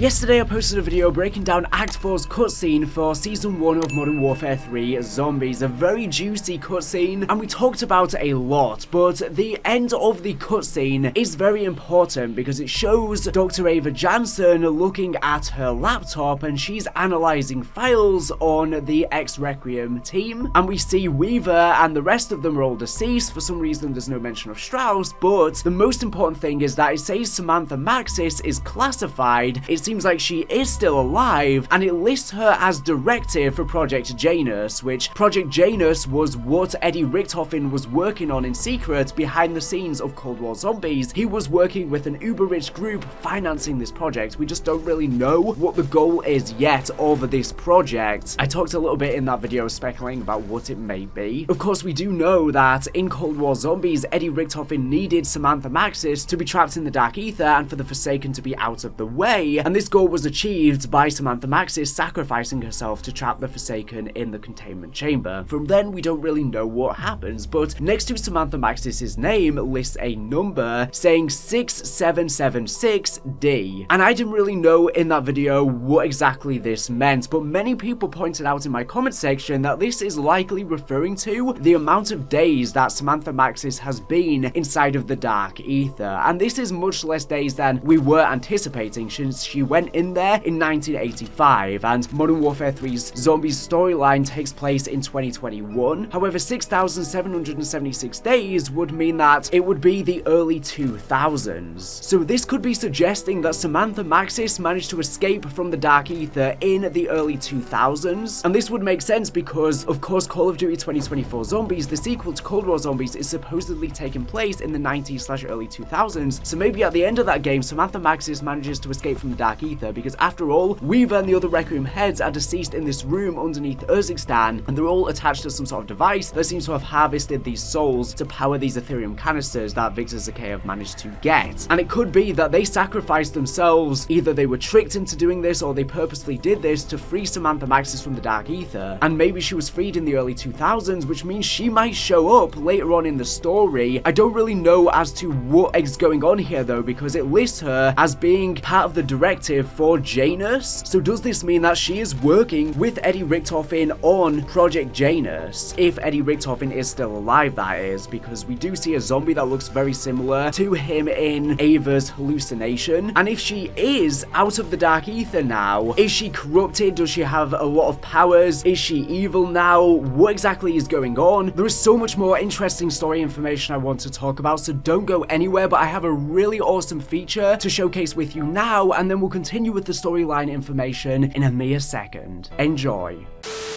Yesterday I posted a video breaking down Act 4's cutscene for Season 1 of Modern Warfare 3 Zombies, a very juicy cutscene, and we talked about it a lot, but the end of the cutscene is very important because it shows Dr. Ava Jansen looking at her laptop and she's analysing files on the X-Requiem team, and we see Weaver and the rest of them are all deceased. For some reason there's no mention of Strauss, but the most important thing is that it says Samantha Maxis is classified. It seems like she is still alive, and it lists her as directive for Project Janus, which Project Janus was what Eddie Richtofen was working on in secret behind the scenes of Cold War Zombies. He was working with an uber-rich group financing this project. We just don't really know what the goal is yet of this project. I talked a little bit in that video speculating about what it may be. Of course, we do know that in Cold War Zombies, Eddie Richtofen needed Samantha Maxis to be trapped in the Dark Aether and for the Forsaken to be out of the way, and this goal was achieved by Samantha Maxis sacrificing herself to trap the Forsaken in the containment chamber. From then, we don't really know what happens, but next to Samantha Maxis' name lists a number saying 6776D, and I didn't really know in that video what exactly this meant, but many people pointed out in my comment section that this is likely referring to the amount of days that Samantha Maxis has been inside of the Dark Aether, and this is much less days than we were anticipating since she went in there in 1985, and Modern Warfare 3's Zombies storyline takes place in 2021. However, 6,776 days would mean that it would be the early 2000s. So this could be suggesting that Samantha Maxis managed to escape from the Dark Aether in the early 2000s, and this would make sense because, of course, Call of Duty 2024 Zombies, the sequel to Cold War Zombies, is supposedly taking place in the 90s/early 2000s, so maybe at the end of that game, Samantha Maxis manages to escape from the Dark Aether, because after all, Weaver and the other Requiem heads are deceased in this room underneath Urzikstan, and they're all attached to some sort of device that seems to have harvested these souls to power these Ethereum canisters that Victor Zakhaev managed to get. And it could be that they sacrificed themselves, either they were tricked into doing this or they purposely did this to free Samantha Maxis from the Dark Aether, and maybe she was freed in the early 2000s, which means she might show up later on in the story. I don't really know as to what is going on here though, because it lists her as being part of the directive for Janus. So does this mean that she is working with Eddie Richtofen on Project Janus? If Eddie Richtofen is still alive, that is, because we do see a zombie that looks very similar to him in Ava's hallucination. And if she is out of the Dark Aether now, is she corrupted? Does she have a lot of powers? Is she evil now? What exactly is going on? There is so much more interesting story information I want to talk about, so don't go anywhere, but I have a really awesome feature to showcase with you now, and then we'll continue with the storyline information in a mere second. Enjoy.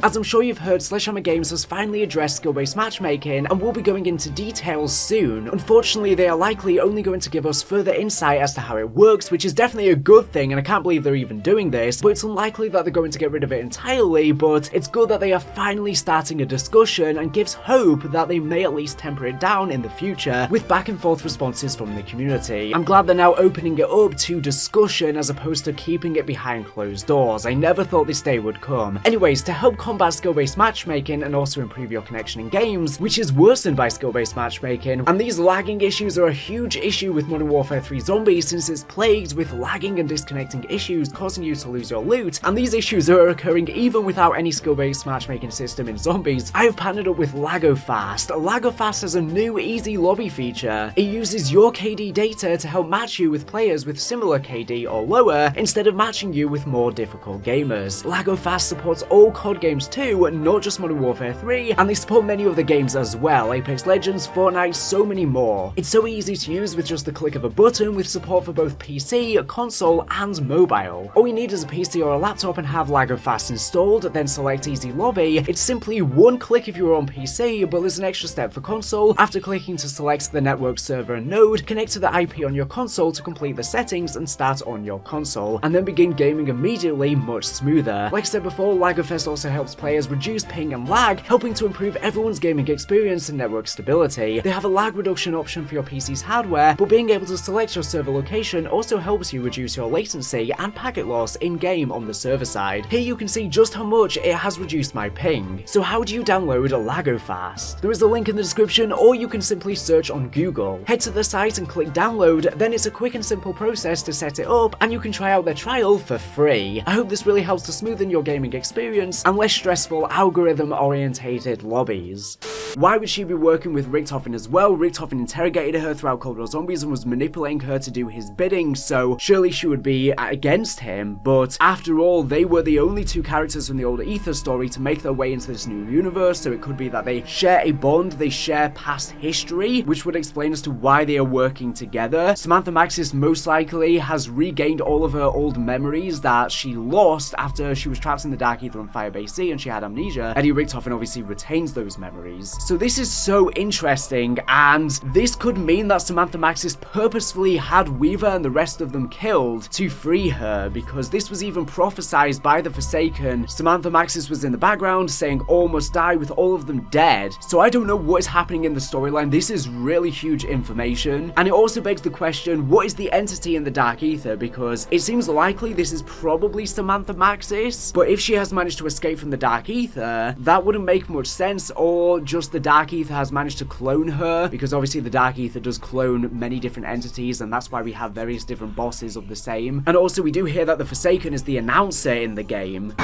As I'm sure you've heard, Sledgehammer Games has finally addressed skill-based matchmaking and will be going into details soon. Unfortunately, they are likely only going to give us further insight as to how it works, which is definitely a good thing, and I can't believe they're even doing this, but it's unlikely that they're going to get rid of it entirely. But it's good that they are finally starting a discussion and gives hope that they may at least temper it down in the future with back and forth responses from the community. I'm glad they're now opening it up to discussion as opposed to keeping it behind closed doors. I never thought this day would come. Anyways, to help combat skill-based matchmaking and also improve your connection in games, which is worsened by skill-based matchmaking, and these lagging issues are a huge issue with Modern Warfare 3 Zombies since it's plagued with lagging and disconnecting issues causing you to lose your loot, and these issues are occurring even without any skill-based matchmaking system in Zombies. I have partnered up with LagoFast. LagoFast has a new easy lobby feature. It uses your KD data to help match you with players with similar KD or lower instead of matching you with more difficult gamers. LagoFast supports all COD games too, not just Modern Warfare 3, and they support many other games as well: Apex Legends, Fortnite, so many more. It's so easy to use with just the click of a button, with support for both PC, console, and mobile. All you need is a PC or a laptop and have LagoFast installed, then select Easy Lobby. It's simply one click if you're on PC, but there's an extra step for console. After clicking to select the network server and node, connect to the IP on your console to complete the settings and start on your console, and then begin gaming immediately much smoother. Like I said before, LagoFast also helps helps players reduce ping and lag, helping to improve everyone's gaming experience and network stability. They have a lag reduction option for your PC's hardware, but being able to select your server location also helps you reduce your latency and packet loss in-game on the server side. Here you can see just how much it has reduced my ping. So how do you download LagoFast? There is a link in the description, or you can simply search on Google. Head to the site and click download, then it's a quick and simple process to set it up, and you can try out their trial for free. I hope this really helps to smoothen your gaming experience and less stressful algorithm-orientated lobbies. Why would she be working with Richtofen as well? Richtofen interrogated her throughout Cold War Zombies and was manipulating her to do his bidding, so surely she would be against him, but after all, they were the only two characters from the old Aether story to make their way into this new universe, so it could be that they share a bond, they share past history, which would explain as to why they are working together. Samantha Maxis most likely has regained all of her old memories that she lost after she was trapped in the Dark Aether on Firebase C and she had amnesia. Eddie Richtofen obviously retains those memories. So this is so interesting, and this could mean that Samantha Maxis purposefully had Weaver and the rest of them killed to free her, because this was even prophesized by the Forsaken. Samantha Maxis was in the background saying all must die with all of them dead. So I don't know what is happening in the storyline. This is really huge information, and it also begs the question, what is the entity in the Dark Aether? Because it seems likely this is probably Samantha Maxis, but if she has managed to escape from the Dark Aether, that wouldn't make much sense, or just the Dark Aether has managed to clone her, because obviously the Dark Aether does clone many different entities, and that's why we have various different bosses of the same. And also we do hear that the Forsaken is the announcer in the game.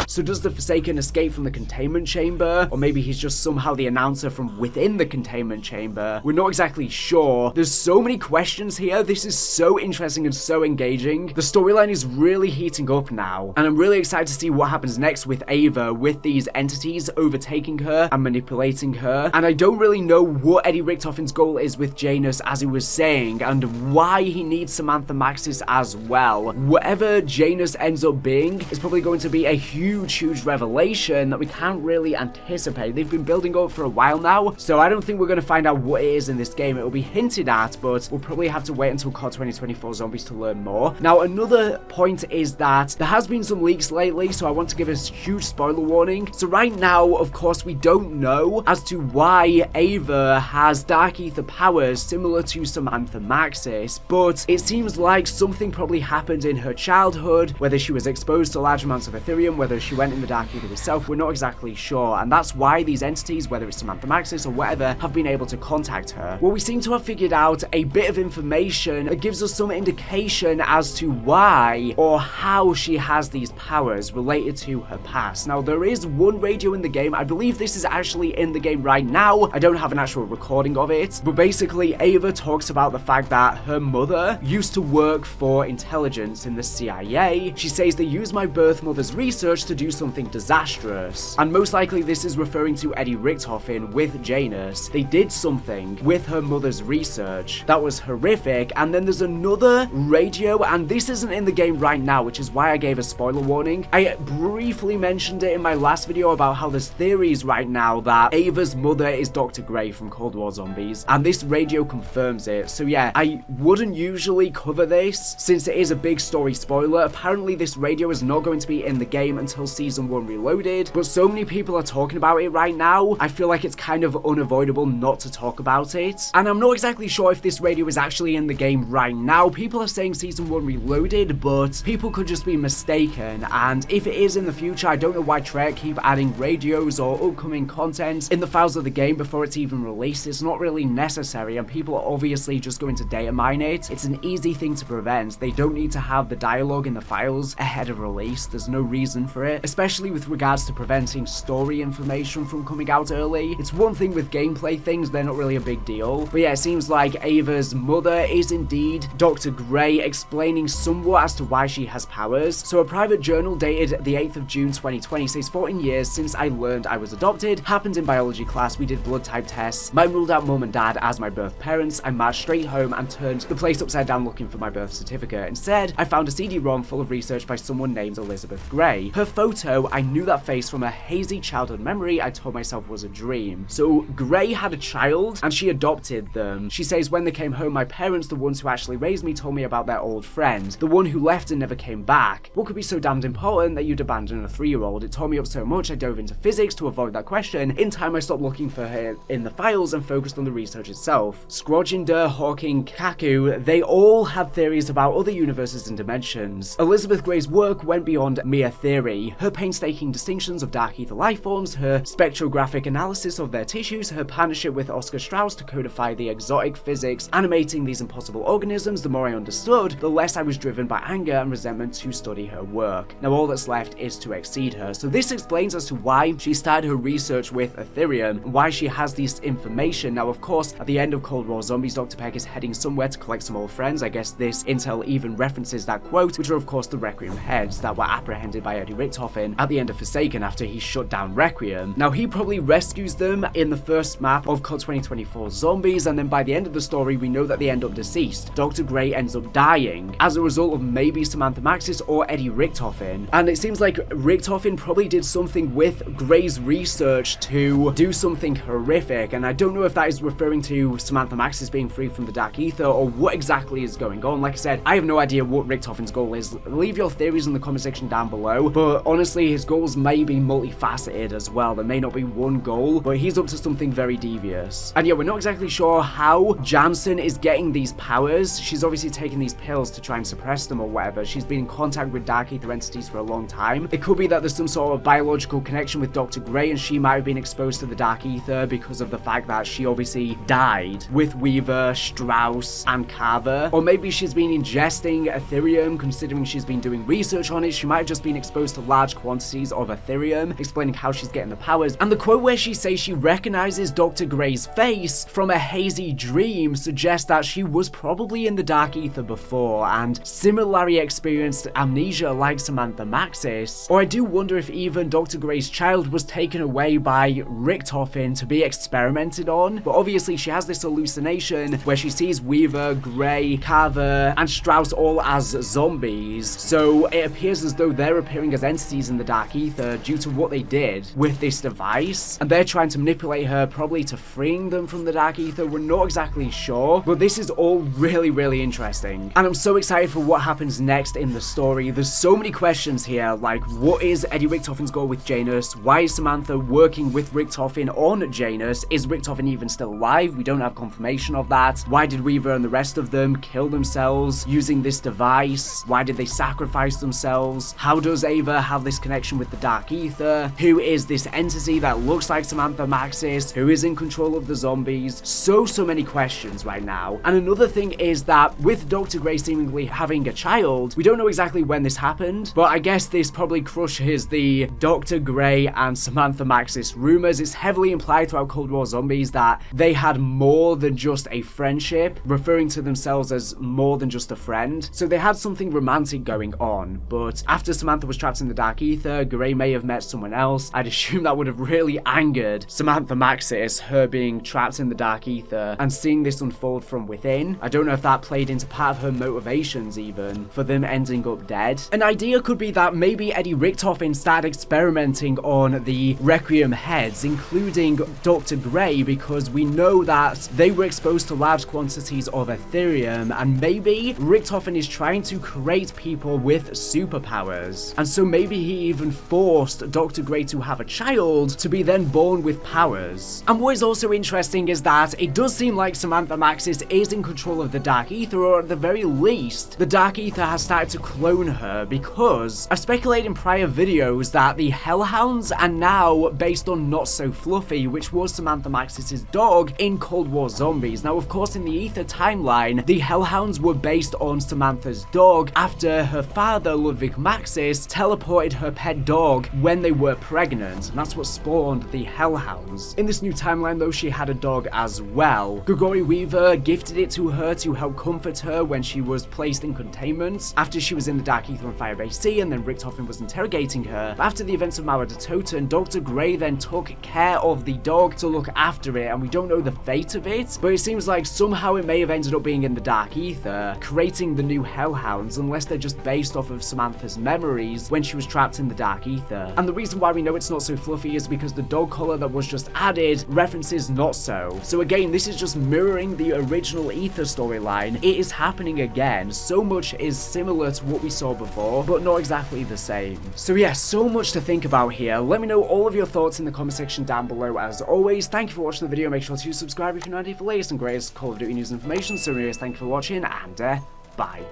So does the Forsaken escape from the containment chamber? Or maybe he's just somehow the announcer from within the containment chamber? We're not exactly sure. There's so many questions here. This is so interesting and so engaging. The storyline is really heating up now, and I'm really excited to see what happens next with Ava, with these entities overtaking her and manipulating her. And I don't really know what Eddie Richtofen's goal is with Janus, as he was saying, and why he needs Samantha Maxis as well. Whatever Janus ends up being is probably going to be a huge revelation that we can't really anticipate. They've been building up for a while now, so I don't think we're going to find out what it is in this game. It will be hinted at, but we'll probably have to wait until COD 2024 Zombies to learn more. Now, another point is that there has been some leaks lately, so I want to give a huge spoiler warning. So right now, of course, we don't know as to why Ava has Dark Aether powers similar to Samantha Maxis, but it seems like something probably happened in her childhood, whether she was exposed to large amounts of Ethereum, whether she went in the Dark Aether herself, we're not exactly sure, and that's why these entities, whether it's Samantha Maxis or whatever, have been able to contact her. Well, we seem to have figured out a bit of information that gives us some indication as to why or how she has these powers related to her past. Now, there is one radio in the game. I believe this is actually in the game right now. I don't have an actual recording of it, but basically Ava talks about the fact that her mother used to work for intelligence in the CIA. She says they used my birth mother's research to do something disastrous, and most likely this is referring to Eddie Richtofen with Janus. They did something with her mother's research that was horrific. And then there's another radio, and this isn't in the game right now, which is why I gave a spoiler warning. I briefly mentioned it in my last video about how there's theories right now that Ava's mother is Dr. Grey from Cold War Zombies, and this radio confirms it. So yeah, I wouldn't usually cover this since it is a big story spoiler. Apparently this radio is not going to be in the game until Season 1 Reloaded, but so many people are talking about it right now, I feel like it's kind of unavoidable not to talk about it. And I'm not exactly sure if this radio is actually in the game right now. People are saying Season 1 Reloaded, but people could just be mistaken, and if it is in the future, I don't know why Treyarch keep adding radios or upcoming content in the files of the game before it's even released. It's not really necessary, and people are obviously just going to data mine it. It's an easy thing to prevent. They don't need to have the dialogue in the files ahead of release. There's no reason for it, especially with regards to preventing story information from coming out early. It's one thing with gameplay things, they're not really a big deal. But yeah, it seems like Ava's mother is indeed Dr. Grey, explaining somewhat as to why she has powers. So a private journal dated the 8th of June 2020 says 14 years since I learned I was adopted, happened in biology class, we did blood type tests, mine ruled out mum and dad as my birth parents, I marched straight home and turned the place upside down looking for my birth certificate. Instead, I found a CD-ROM full of research by someone named Elizabeth Grey. Her phone photo, I knew that face from a hazy childhood memory I told myself was a dream. So Gray had a child and she adopted them. She says, when they came home, my parents, the ones who actually raised me, told me about their old friend, the one who left and never came back. What could be so damned important that you'd abandon a 3-year-old? It tore me up so much I dove into physics to avoid that question. In time I stopped looking for her in the files and focused on the research itself. Scrodinger, Hawking, Kaku, they all had theories about other universes and dimensions. Elizabeth Gray's work went beyond mere theory. Her painstaking distinctions of dark ether life forms, her spectrographic analysis of their tissues, her partnership with Oscar Strauss to codify the exotic physics animating these impossible organisms, the more I understood, the less I was driven by anger and resentment to study her work. Now all that's left is to exceed her. So this explains as to why she started her research with Ethereum, why she has this information. Now of course, at the end of Cold War Zombies, Dr. Peck is heading somewhere to collect some old friends. I guess this intel even references that quote, which are of course the Requiem heads that were apprehended by Eddie Richtofen at the end of Forsaken after he shut down Requiem. Now he probably rescues them in the first map of COD 2024 Zombies, and then by the end of the story we know that they end up deceased. Dr. Gray ends up dying as a result of maybe Samantha Maxis or Eddie Richtofen, and it seems like Richtofen probably did something with Gray's research to do something horrific, and I don't know if that is referring to Samantha Maxis being free from the Dark Aether or what exactly is going on. Like I said, I have no idea what Richtofen's goal is. Leave your theories in the comment section down below, but honestly his goals may be multifaceted as well. There may not be one goal, but he's up to something very devious. And yeah, we're not exactly sure how Jansen is getting these powers. She's obviously taking these pills to try and suppress them or whatever. She's been in contact with Dark Aether entities for a long time. It could be that there's some sort of biological connection with Dr. Gray and she might have been exposed to the Dark Aether because of the fact that she obviously died with Weaver, Strauss, and Carver. Or maybe she's been ingesting Ethereum, considering she's been doing research on it. She might have just been exposed to large quantities of Ethereum, explaining how she's getting the powers. And the quote where she says she recognizes Dr. Gray's face from a hazy dream suggests that she was probably in the Dark Aether before and similarly experienced amnesia like Samantha Maxis. Or I do wonder if even Dr. Gray's child was taken away by Richtofen to be experimented on. But obviously she has this hallucination where she sees Weaver, Gray, Carver, and Strauss all as zombies. So it appears as though they're appearing as entities in the Dark Aether due to what they did with this device. And they're trying to manipulate her probably to freeing them from the Dark Aether. We're not exactly sure, but this is all really interesting. And I'm so excited for what happens next in the story. There's so many questions here, like what is Eddie Richtofen's goal with Janus? Why is Samantha working with Richtofen on Janus? Is Richtofen even still alive? We don't have confirmation of that. Why did Weaver and the rest of them kill themselves using this device? Why did they sacrifice themselves? How does Ava have this connection with the Dark Aether? Who is this entity that looks like Samantha Maxis? Who is in control of the zombies? So many questions right now. And another thing is that with Dr. Gray seemingly having a child, we don't know exactly when this happened, but I guess this probably crushes the Dr. Gray and Samantha Maxis rumors. It's heavily implied throughout Cold War Zombies that they had more than just a friendship, referring to themselves as more than just a friend. So they had something romantic going on, but after Samantha was trapped in the Dark Aether, Gray may have met someone else. I'd assume that would have really angered Samantha Maxis, her being trapped in the Dark Aether and seeing this unfold from within. I don't know if that played into part of her motivations even for them ending up dead. An idea could be that maybe Eddie Richtofen started experimenting on the Requiem heads, including Dr. Gray, because we know that they were exposed to large quantities of Ethereum, and maybe Richtofen is trying to create people with superpowers. And so maybe he even forced Dr. Gray to have a child to be then born with powers. And what is also interesting is that it does seem like Samantha Maxis is in control of the Dark Aether, or at the very least, the Dark Aether has started to clone her, because I've speculated in prior videos that the hellhounds are now based on Not So Fluffy, which was Samantha Maxis' dog in Cold War Zombies. Now, of course, in the Aether timeline, the hellhounds were based on Samantha's dog after her father, Ludwig Maxis, teleported her pet dog when they were pregnant, and that's what spawned the hellhounds. In this new timeline, though, she had a dog as well. Gregory Weaver gifted it to her to help comfort her when she was placed in containment after she was in the Dark Aether on Firebase C, and then Richtofen was interrogating her. After the events of Mauer de Toten, Dr. Gray then took care of the dog to look after it, and we don't know the fate of it, but it seems like somehow it may have ended up being in the Dark Aether, creating the new hellhounds, unless they're just based off of Samantha's memories when she was trapped in the Dark Aether. And the reason why we know it's not so fluffy is because the dog color that was just added references not so. So again, this is just mirroring the original Aether storyline. It is happening again. So much is similar to what we saw before, but not exactly the same. So yeah, so much to think about here. Let me know all of your thoughts in the comment section down below. As always, thank you for watching the video. Make sure to subscribe if you're not ready for the latest and greatest Call of Duty news and information. So anyways, thank you for watching, and bye.